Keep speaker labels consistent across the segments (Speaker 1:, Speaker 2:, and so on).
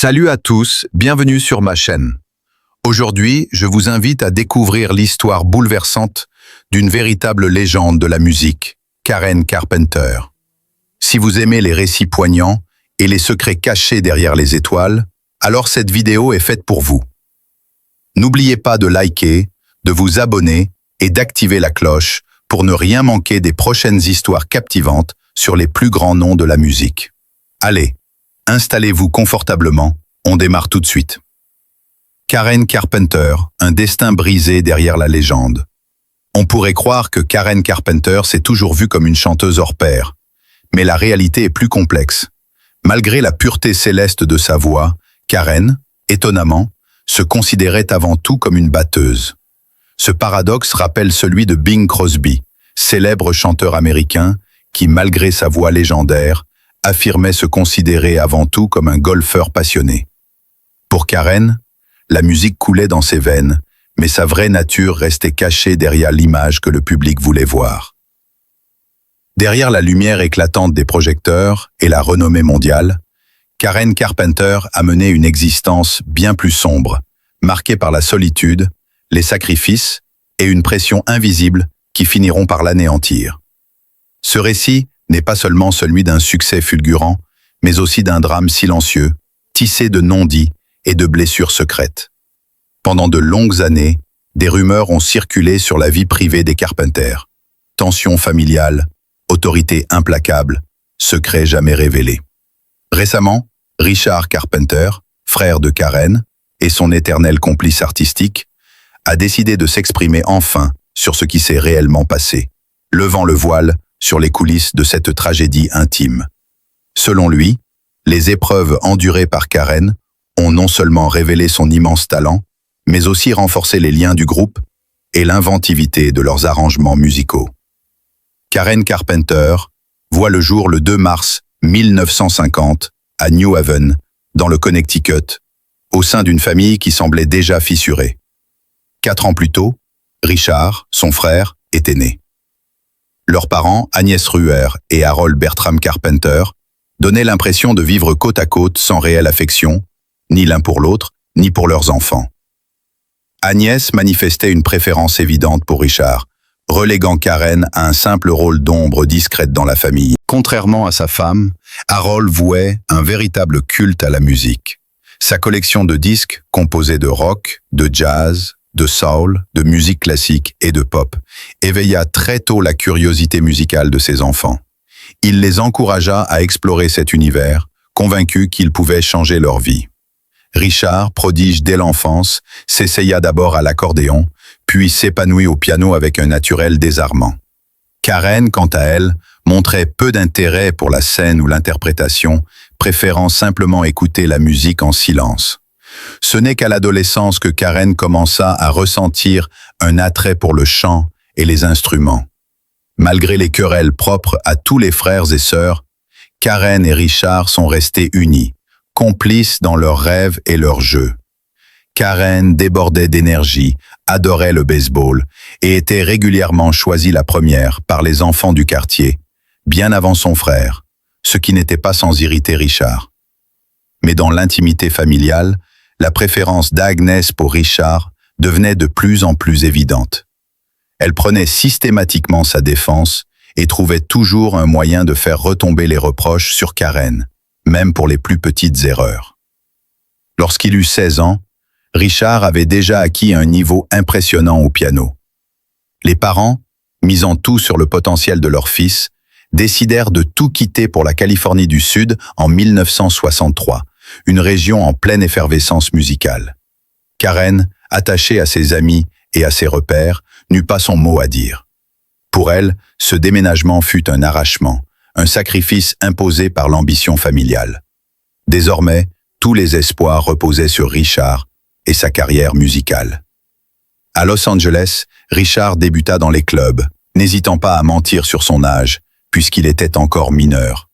Speaker 1: Salut à tous, bienvenue sur ma chaîne. Aujourd'hui, je vous invite à découvrir l'histoire bouleversante d'une véritable légende de la musique, Karen Carpenter. Si vous aimez les récits poignants et les secrets cachés derrière les étoiles, alors cette vidéo est faite pour vous. N'oubliez pas de liker, de vous abonner et d'activer la cloche pour ne rien manquer des prochaines histoires captivantes sur les plus grands noms de la musique. Allez, installez-vous confortablement, on démarre tout de suite. Karen Carpenter, un destin brisé derrière la légende. On pourrait croire que Karen Carpenter s'est toujours vue comme une chanteuse hors pair, mais la réalité est plus complexe. Malgré la pureté céleste de sa voix, Karen, étonnamment, se considérait avant tout comme une batteuse. Ce paradoxe rappelle celui de Bing Crosby, célèbre chanteur américain qui, malgré sa voix légendaire, affirmait se considérer avant tout comme un golfeur passionné. Pour Karen, la musique coulait dans ses veines, mais sa vraie nature restait cachée derrière l'image que le public voulait voir. Derrière la lumière éclatante des projecteurs et la renommée mondiale, Karen Carpenter a mené une existence bien plus sombre, marquée par la solitude, les sacrifices et une pression invisible qui finiront par l'anéantir. Ce récit n'est pas seulement celui d'un succès fulgurant, mais aussi d'un drame silencieux, tissé de non-dits et de blessures secrètes. Pendant de longues années, des rumeurs ont circulé sur la vie privée des Carpenter. Tensions familiales, autorité implacable, secrets jamais révélés. Récemment, Richard Carpenter, frère de Karen, et son éternel complice artistique, a décidé de s'exprimer enfin sur ce qui s'est réellement passé, levant le voile sur les coulisses de cette tragédie intime. Selon lui, les épreuves endurées par Karen ont non seulement révélé son immense talent, mais aussi renforcé les liens du groupe et l'inventivité de leurs arrangements musicaux. Karen Carpenter voit le jour le 2 mars 1950 à New Haven, dans le Connecticut, au sein d'une famille qui semblait déjà fissurée. 4 ans plus tôt, Richard, son frère, était né. Leurs parents, Agnès Ruher et Harold Bertram Carpenter, donnaient l'impression de vivre côte à côte sans réelle affection, ni l'un pour l'autre, ni pour leurs enfants. Agnès manifestait une préférence évidente pour Richard, reléguant Karen à un simple rôle d'ombre discrète dans la famille. Contrairement à sa femme, Harold vouait un véritable culte à la musique. Sa collection de disques, composée de rock, de jazz, de soul, de musique classique et de pop, éveilla très tôt la curiosité musicale de ses enfants. Il les encouragea à explorer cet univers, convaincu qu'il pouvait changer leur vie. Richard, prodige dès l'enfance, s'essaya d'abord à l'accordéon, puis s'épanouit au piano avec un naturel désarmant. Karen, quant à elle, montrait peu d'intérêt pour la scène ou l'interprétation, préférant simplement écouter la musique en silence. Ce n'est qu'à l'adolescence que Karen commença à ressentir un attrait pour le chant et les instruments. Malgré les querelles propres à tous les frères et sœurs, Karen et Richard sont restés unis, complices dans leurs rêves et leurs jeux. Karen débordait d'énergie, adorait le baseball et était régulièrement choisie la première par les enfants du quartier, bien avant son frère, ce qui n'était pas sans irriter Richard. Mais dans l'intimité familiale, la préférence d'Agnès pour Richard devenait de plus en plus évidente. Elle prenait systématiquement sa défense et trouvait toujours un moyen de faire retomber les reproches sur Karen, même pour les plus petites erreurs. Lorsqu'il eut 16 ans, Richard avait déjà acquis un niveau impressionnant au piano. Les parents, misant tout sur le potentiel de leur fils, décidèrent de tout quitter pour la Californie du Sud en 1963, une région en pleine effervescence musicale. Karen, attachée à ses amis et à ses repères, n'eut pas son mot à dire. Pour elle, ce déménagement fut un arrachement, un sacrifice imposé par l'ambition familiale. Désormais, tous les espoirs reposaient sur Richard et sa carrière musicale. À Los Angeles, Richard débuta dans les clubs, n'hésitant pas à mentir sur son âge, puisqu'il était encore mineur.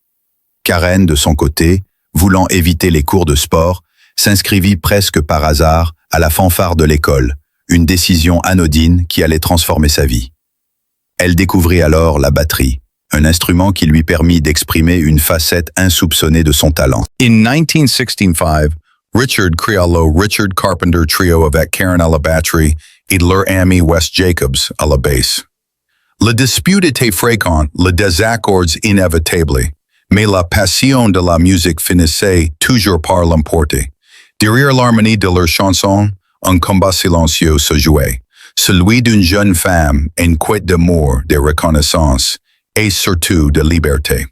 Speaker 1: Karen, de son côté, voulant éviter les cours de sport, s'inscrivit presque par hasard à la fanfare de l'école, une décision anodine qui allait transformer sa vie. Elle découvrit alors la batterie, un instrument qui lui permit d'exprimer une facette insoupçonnée de son talent.
Speaker 2: In 1965,
Speaker 1: Richard Criollo, Richard Carpenter Trio avec Karen à la batterie et leur ami Wes Jacobs à la basse. Le dispute était fréquent, les désaccords inévitables, mais la passion de la musique finissait toujours par l'emporter. Derrière l'harmonie de leurs chansons, un combat silencieux se jouait, celui d'une jeune femme inquiète d'amour, de reconnaissance et surtout de liberté.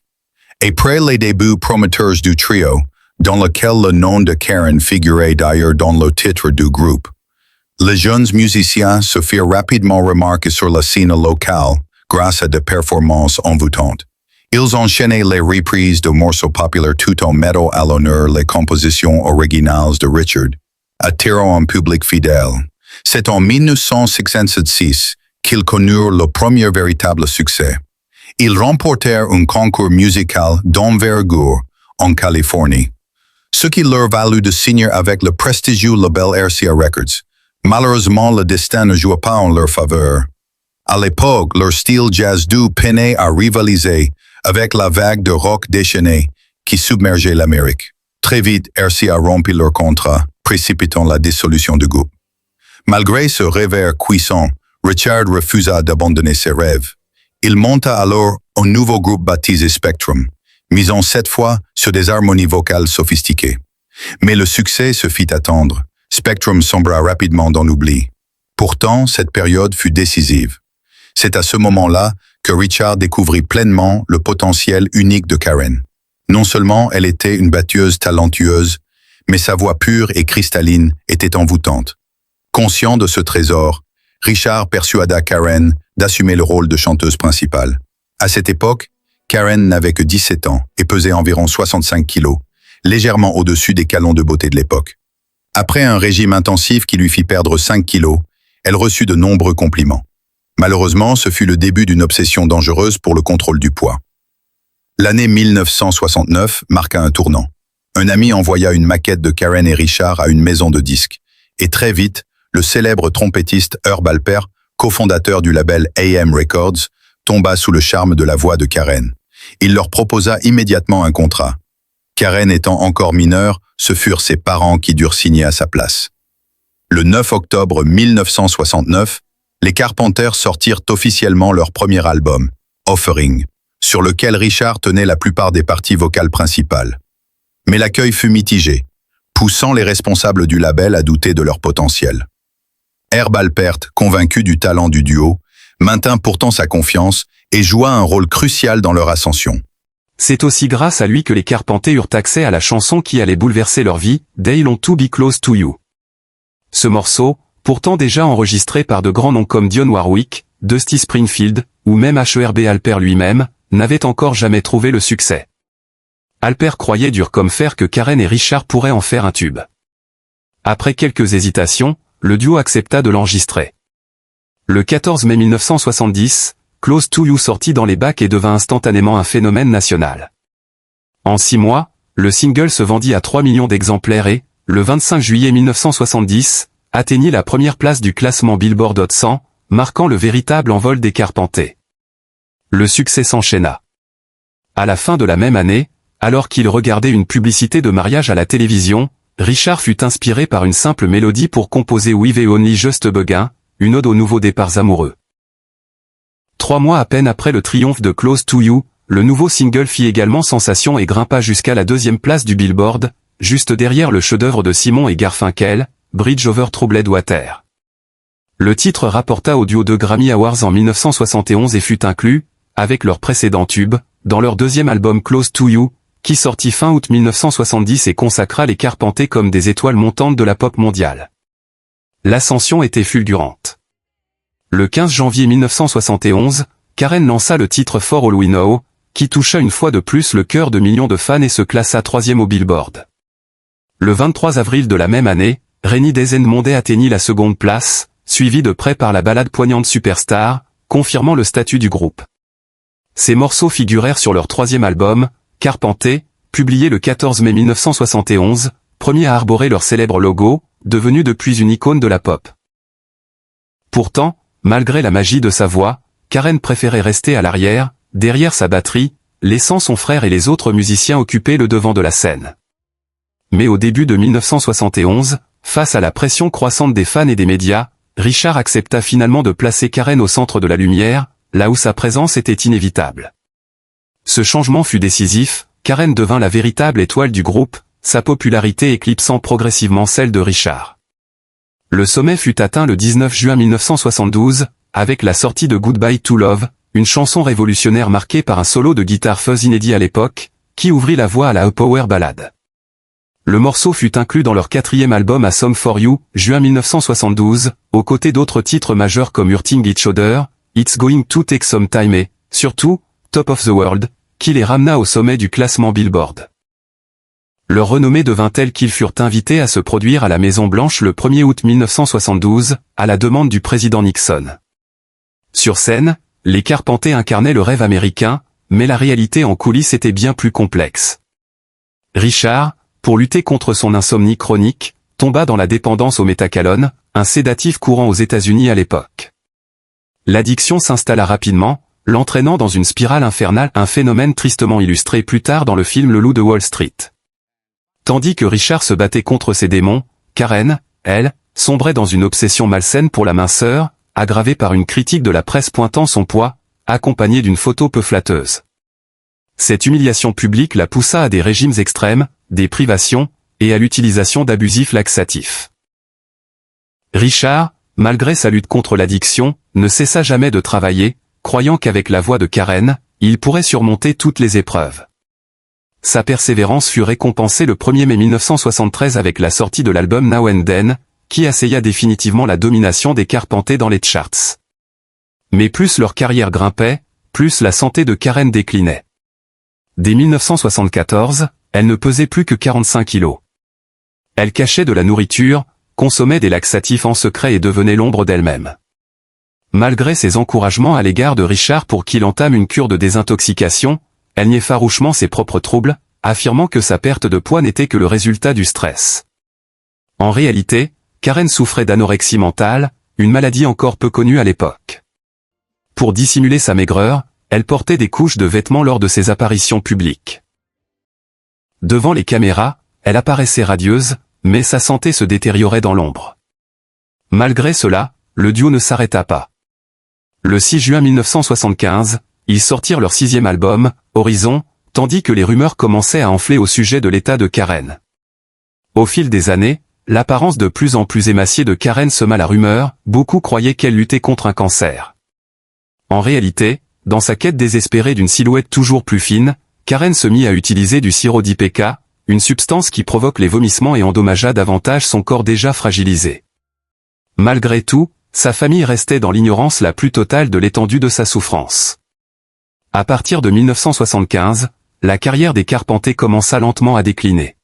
Speaker 1: Après les débuts prometteurs du trio, dans lequel le nom de Karen figurait d'ailleurs dans le titre du groupe, les jeunes musiciens se firent rapidement remarquer sur la scène locale grâce à des performances envoûtantes. Ils enchaînaient les reprises de morceaux populaires tout en mettant à l'honneur les compositions originales de Richard, attirant un public fidèle. C'est en 1966 qu'ils connurent le premier véritable succès. Ils remportèrent un concours musical d'envergure en Californie, ce qui leur valut de signer avec le prestigieux label RCA Records. Malheureusement, le destin ne joua pas en leur faveur. À l'époque, leur style jazz doux peinait à rivaliser avec la vague de rock déchaîné qui submergeait l'Amérique. Très vite, RCA rompit leur contrat, précipitant la dissolution du groupe. Malgré ce revers cuisant, Richard refusa d'abandonner ses rêves. Il monta alors un nouveau groupe baptisé Spectrum, misant cette fois sur des harmonies vocales sophistiquées. Mais le succès se fit attendre. Spectrum sombra rapidement dans l'oubli. Pourtant, cette période fut décisive. C'est à ce moment-là que Richard découvrit pleinement le potentiel unique de Karen. Non seulement elle était une batteuse talentueuse, mais sa voix pure et cristalline était envoûtante. Conscient de ce trésor, Richard persuada Karen d'assumer le rôle de chanteuse principale. À cette époque, Karen n'avait que 17 ans et pesait environ 65 kilos, légèrement au-dessus des canons de beauté de l'époque. Après un régime intensif qui lui fit perdre 5 kilos, elle reçut de nombreux compliments. Malheureusement, ce fut le début d'une obsession dangereuse pour le contrôle du poids. L'année 1969 marqua un tournant. Un ami envoya une maquette de Karen et Richard à une maison de disques. Et très vite, le célèbre trompettiste Herb Alpert, cofondateur du label AM Records, tomba sous le charme de la voix de Karen. Il leur proposa immédiatement un contrat. Karen étant encore mineure, ce furent ses parents qui durent signer à sa place. Le 9 octobre 1969, les Carpenters sortirent officiellement leur premier album, Offering, sur lequel Richard tenait la plupart des parties vocales principales. Mais l'accueil fut mitigé, poussant les responsables du label à douter de leur potentiel. Herb Alpert, convaincu du talent du duo, maintint pourtant sa confiance et joua un rôle crucial dans leur ascension.
Speaker 2: C'est aussi grâce à lui que les Carpenters eurent accès à la chanson qui allait bouleverser leur vie, They Want to Be Close to You. Ce morceau, pourtant déjà enregistré par de grands noms comme Dionne Warwick, Dusty Springfield, ou même Herb Alpert lui-même, n'avait encore jamais trouvé le succès. Alpert croyait dur comme fer que Karen et Richard pourraient en faire un tube. Après quelques hésitations, le duo accepta de l'enregistrer. Le 14 mai 1970, Close to You sortit dans les bacs et devint instantanément un phénomène national. En 6 mois, le single se vendit à 3 millions d'exemplaires et, le 25 juillet 1970, atteignit la première place du classement Billboard Hot 100, marquant le véritable envol des Carpenters. Le succès s'enchaîna. À la fin de la même année, alors qu'il regardait une publicité de mariage à la télévision, Richard fut inspiré par une simple mélodie pour composer We've Only Just Begun, une ode aux nouveaux départs amoureux. 3 mois à peine après le triomphe de Close to You, le nouveau single fit également sensation et grimpa jusqu'à la 2e place du Billboard, juste derrière le chef-d'œuvre de Simon et Garfunkel, Bridge Over Troubled Water. Le titre rapporta au duo 2 Grammy Awards en 1971 et fut inclus, avec leur précédent tube, dans leur 2e album Close to You, qui sortit fin août 1970 et consacra les Carpenters comme des étoiles montantes de la pop mondiale. L'ascension était fulgurante. Le 15 janvier 1971, Karen lança le titre For All We Know, qui toucha une fois de plus le cœur de millions de fans et se classa 3e au Billboard. Le 23 avril de la même année, Rainy Days and Monday atteignit la 2e place, suivi de près par la ballade poignante Superstar, confirmant le statut du groupe. Ces morceaux figurèrent sur leur 3e album, Carpenters, publié le 14 mai 1971, premier à arborer leur célèbre logo, devenu depuis une icône de la pop. Pourtant, malgré la magie de sa voix, Karen préférait rester à l'arrière, derrière sa batterie, laissant son frère et les autres musiciens occuper le devant de la scène. Mais au début de 1971, face à la pression croissante des fans et des médias, Richard accepta finalement de placer Karen au centre de la lumière, là où sa présence était inévitable. Ce changement fut décisif, Karen devint la véritable étoile du groupe, sa popularité éclipsant progressivement celle de Richard. Le sommet fut atteint le 19 juin 1972, avec la sortie de Goodbye to Love, une chanson révolutionnaire marquée par un solo de guitare fuzz inédit à l'époque, qui ouvrit la voie à la power ballade. Le morceau fut inclus dans leur 4e album A Song for You, juin 1972, aux côtés d'autres titres majeurs comme Hurting Each Other, It's Going to Take Some Time et, surtout, Top of the World, qui les ramena au sommet du classement Billboard. Leur renommée devint telle qu'ils furent invités à se produire à la Maison-Blanche le 1er août 1972, à la demande du président Nixon. Sur scène, les Carpenters incarnaient le rêve américain, mais la réalité en coulisses était bien plus complexe. Richard, pour lutter contre son insomnie chronique, tomba dans la dépendance au méthacalone, un sédatif courant aux États-Unis à l'époque. L'addiction s'installa rapidement, l'entraînant dans une spirale infernale, un phénomène tristement illustré plus tard dans le film Le Loup de Wall Street. Tandis que Richard se battait contre ses démons, Karen, elle, sombrait dans une obsession malsaine pour la minceur, aggravée par une critique de la presse pointant son poids, accompagnée d'une photo peu flatteuse. Cette humiliation publique la poussa à des régimes extrêmes, des privations, et à l'utilisation d'abusifs laxatifs. Richard, malgré sa lutte contre l'addiction, ne cessa jamais de travailler, croyant qu'avec la voix de Karen, il pourrait surmonter toutes les épreuves. Sa persévérance fut récompensée le 1er mai 1973 avec la sortie de l'album Now and Then, qui assaya définitivement la domination des Carpenters dans les charts. Mais plus leur carrière grimpait, plus la santé de Karen déclinait. Dès 1974, elle ne pesait plus que 45 kilos. Elle cachait de la nourriture, consommait des laxatifs en secret et devenait l'ombre d'elle-même. Malgré ses encouragements à l'égard de Richard pour qu'il entame une cure de désintoxication, elle niait farouchement ses propres troubles, affirmant que sa perte de poids n'était que le résultat du stress. En réalité, Karen souffrait d'anorexie mentale, une maladie encore peu connue à l'époque. Pour dissimuler sa maigreur, elle portait des couches de vêtements lors de ses apparitions publiques. Devant les caméras, elle apparaissait radieuse, mais sa santé se détériorait dans l'ombre. Malgré cela, le duo ne s'arrêta pas. Le 6 juin 1975, ils sortirent leur 6e album, Horizon, tandis que les rumeurs commençaient à enfler au sujet de l'état de Karen. Au fil des années, l'apparence de plus en plus émaciée de Karen sema la rumeur, beaucoup croyaient qu'elle luttait contre un cancer. En réalité, dans sa quête désespérée d'une silhouette toujours plus fine, Karen se mit à utiliser du sirop d'IPK, une substance qui provoque les vomissements et endommagea davantage son corps déjà fragilisé. Malgré tout, sa famille restait dans l'ignorance la plus totale de l'étendue de sa souffrance. À partir de 1975, la carrière des Carpenters commença lentement à décliner.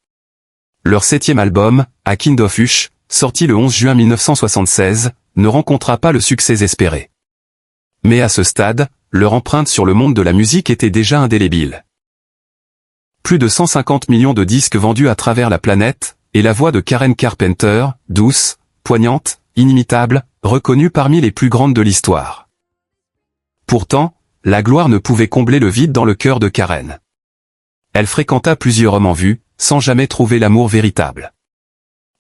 Speaker 2: Leur 7e album, A Kind of Hush, sorti le 11 juin 1976, ne rencontra pas le succès espéré. Mais à ce stade, leur empreinte sur le monde de la musique était déjà indélébile. Plus de 150 millions de disques vendus à travers la planète, et la voix de Karen Carpenter, douce, poignante, inimitable, reconnue parmi les plus grandes de l'histoire. Pourtant, la gloire ne pouvait combler le vide dans le cœur de Karen. Elle fréquenta plusieurs hommes en vue, sans jamais trouver l'amour véritable.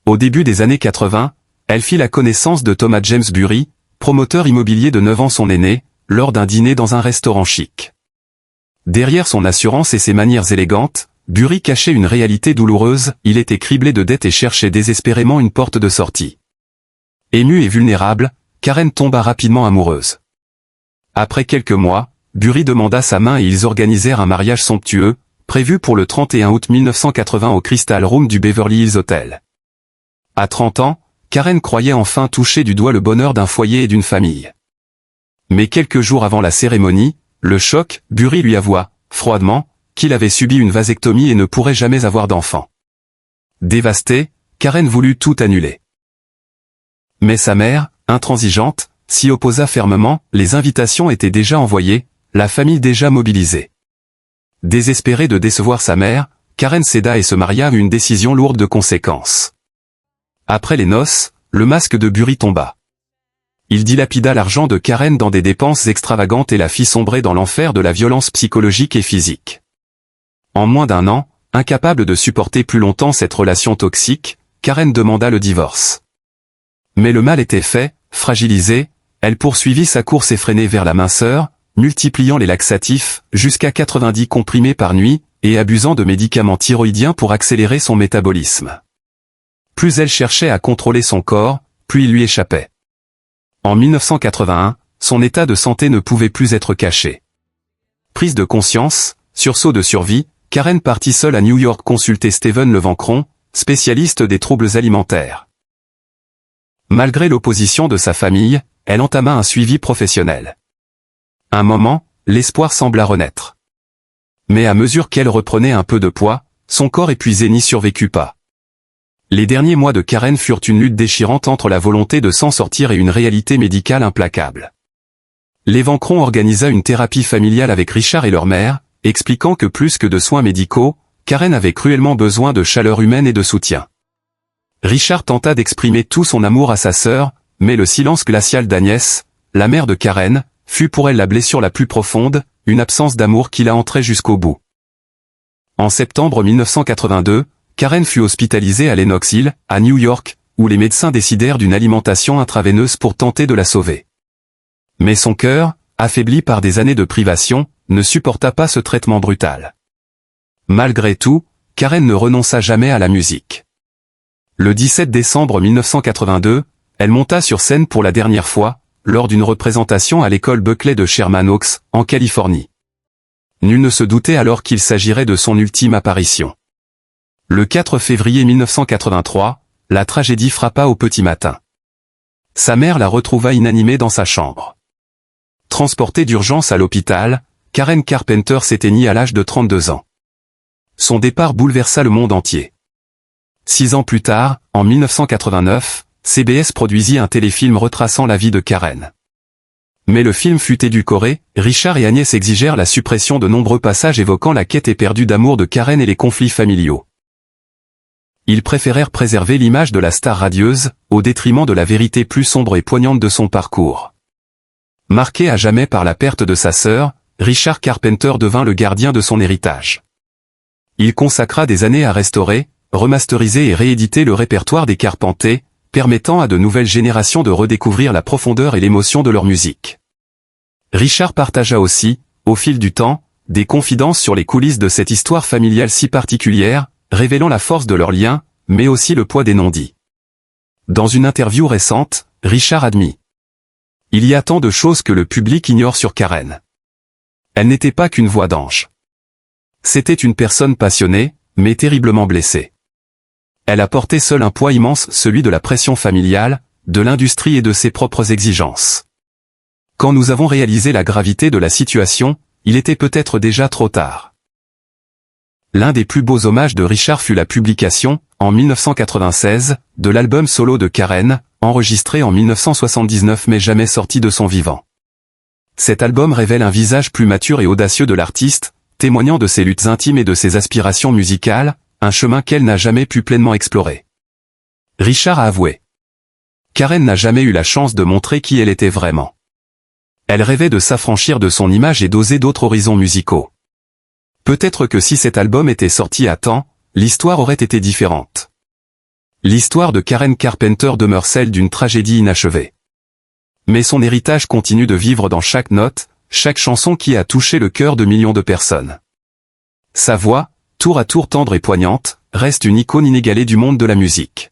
Speaker 2: Au début des années 80, elle fit la connaissance de Thomas James Burry, promoteur immobilier de 9 ans son aîné, lors d'un dîner dans un restaurant chic. Derrière son assurance et ses manières élégantes, Burry cachait une réalité douloureuse, il était criblé de dettes et cherchait désespérément une porte de sortie. Émue et vulnérable, Karen tomba rapidement amoureuse. Après quelques mois, Burry demanda sa main et ils organisèrent un mariage somptueux, prévu pour le 31 août 1980 au Crystal Room du Beverly Hills Hotel. À 30 ans, Karen croyait enfin toucher du doigt le bonheur d'un foyer et d'une famille. Mais quelques jours avant la cérémonie, le choc, Burry lui avoua, froidement, qu'il avait subi une vasectomie et ne pourrait jamais avoir d'enfant. Dévastée, Karen voulut tout annuler. Mais sa mère, intransigeante, s'y opposa fermement, les invitations étaient déjà envoyées, la famille déjà mobilisée. Désespérée de décevoir sa mère, Karen céda et se maria à une décision lourde de conséquences. Après les noces, le masque de Burry tomba. Il dilapida l'argent de Karen dans des dépenses extravagantes et la fit sombrer dans l'enfer de la violence psychologique et physique. En moins d'1 an, Incapable de supporter plus longtemps cette relation toxique, Karen demanda le divorce. Mais le mal était fait, fragilisée, elle poursuivit sa course effrénée vers la minceur, multipliant les laxatifs, jusqu'à 90 comprimés par nuit, et abusant de médicaments thyroïdiens pour accélérer son métabolisme. Plus elle cherchait à contrôler son corps, plus il lui échappait. En 1981, son état de santé ne pouvait plus être caché. Prise de conscience, sursaut de survie, Karen partit seule à New York consulter Steven Levancron, spécialiste des troubles alimentaires. Malgré l'opposition de sa famille, elle entama un suivi professionnel. Un moment, l'espoir sembla renaître. Mais à mesure qu'elle reprenait un peu de poids, son corps épuisé n'y survécut pas. Les derniers mois de Karen furent une lutte déchirante entre la volonté de s'en sortir et une réalité médicale implacable. Levancron organisa une thérapie familiale avec Richard et leur mère, expliquant que plus que de soins médicaux, Karen avait cruellement besoin de chaleur humaine et de soutien. Richard tenta d'exprimer tout son amour à sa sœur, mais le silence glacial d'Agnès, la mère de Karen, fut pour elle la blessure la plus profonde, une absence d'amour qui la entrait jusqu'au bout. En septembre 1982, Karen fut hospitalisée à Lenox Hill, à New York, où les médecins décidèrent d'une alimentation intraveineuse pour tenter de la sauver. Mais son cœur, affaibli par des années de privation, ne supporta pas ce traitement brutal. Malgré tout, Karen ne renonça jamais à la musique. Le 17 décembre 1982, elle monta sur scène pour la dernière fois, lors d'une représentation à l'école Buckley de Sherman Oaks, en Californie. Nul ne se doutait alors qu'il s'agirait de son ultime apparition. Le 4 février 1983, la tragédie frappa au petit matin. Sa mère la retrouva inanimée dans sa chambre. Transportée d'urgence à l'hôpital, Karen Carpenter s'éteignit à l'âge de 32 ans. Son départ bouleversa le monde entier. 6 ans plus tard, en 1989, CBS produisit un téléfilm retraçant la vie de Karen. Mais le film fut édulcoré, Richard et Agnès exigèrent la suppression de nombreux passages évoquant la quête éperdue d'amour de Karen et les conflits familiaux. Ils préférèrent préserver l'image de la star radieuse, au détriment de la vérité plus sombre et poignante de son parcours. Marqué à jamais par la perte de sa sœur, Richard Carpenter devint le gardien de son héritage. Il consacra des années à restaurer, remasteriser et rééditer le répertoire des Carpenter, permettant à de nouvelles générations de redécouvrir la profondeur et l'émotion de leur musique. Richard partagea aussi, au fil du temps, des confidences sur les coulisses de cette histoire familiale si particulière, révélant la force de leurs liens, mais aussi le poids des non-dits. Dans une interview récente, Richard admit: « Il y a tant de choses que le public ignore sur Karen. Elle n'était pas qu'une voix d'ange. C'était une personne passionnée, mais terriblement blessée. Elle a porté seule un poids immense, celui de la pression familiale, de l'industrie et de ses propres exigences. Quand nous avons réalisé la gravité de la situation, il était peut-être déjà trop tard. » L'un des plus beaux hommages de Richard fut la publication, en 1996, de l'album solo de Karen, enregistré en 1979 mais jamais sorti de son vivant. Cet album révèle un visage plus mature et audacieux de l'artiste, témoignant de ses luttes intimes et de ses aspirations musicales, un chemin qu'elle n'a jamais pu pleinement explorer. Richard a avoué: « Karen n'a jamais eu la chance de montrer qui elle était vraiment. Elle rêvait de s'affranchir de son image et d'oser d'autres horizons musicaux. Peut-être que si cet album était sorti à temps, l'histoire aurait été différente. » L'histoire de Karen Carpenter demeure celle d'une tragédie inachevée. Mais son héritage continue de vivre dans chaque note, chaque chanson qui a touché le cœur de millions de personnes. Sa voix, tour à tour tendre et poignante, reste une icône inégalée du monde de la musique.